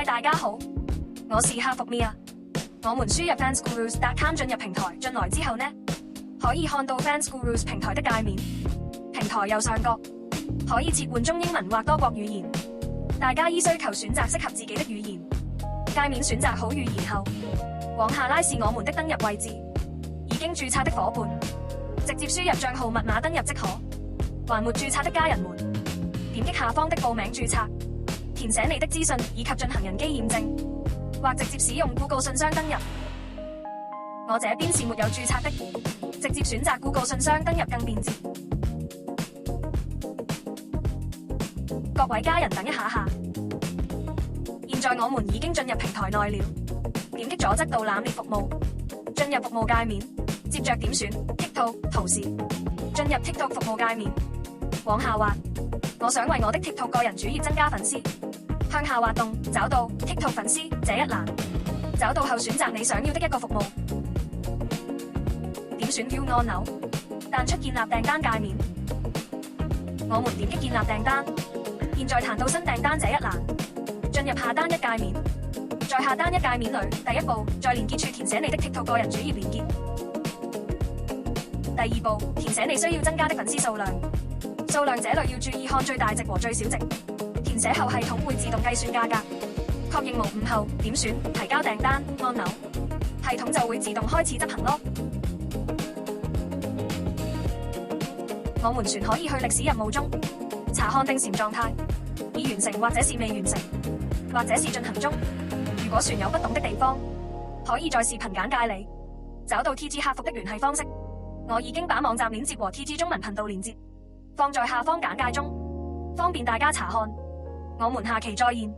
嗨，大家好，我是客服 Mia。我們輸入 fansgurus.com 進入平台，進來之後呢，可以看到 fansgurus 平台的界面。平台右上角可以切換中英文或多國語言，大家依需求選擇適合自己的語言。界面選擇好語言後，往下拉是我們的登入位置。已經註冊的夥伴，直接輸入帳號密碼登入即可。還沒註冊的家人們，點擊下方的報名註冊，填寫你的資訊以及進行人機驗證，或直接使用 Google 信箱登入。我這邊是沒有註冊的，直接選擇 Google 信箱登入更便捷。各位家人等一下下，現在我們已經進入平台內了。點擊左側導覽列服務，進入服務界面，接着點選 TikTok 圖示，進入 TikTok 服務界面，往下滑。我想為我的 TikTok 個人主頁增加粉絲，向下滑動，找到 TikTok 粉絲這一欄，找到後選擇你想要的一個服務，點選 View 按鈕，彈出建立訂單界面。我們點擊建立訂單，現在彈到新訂單這一欄，進入下單一界面。在下單一界面裏，第一步在連結處填寫你的 TikTok 個人主頁連結。第二步，填寫你需要增加的粉絲數量。數量這裏要注意看最大值和最小值。填寫後系統會自動計算價格。確認無誤後，點選提交訂單按鈕，系統就會自動開始執行咯。我們船可以去歷史任務中查看定潛狀態，已完成或者是未完成，或者是進行中。如果船有不懂的地方，可以在視頻簡介裏找到 TG 客服的聯繫方式。我已經把網站鏈接和 TG 中文頻道連接放在下方簡介中，方便大家查看。我們下期再見。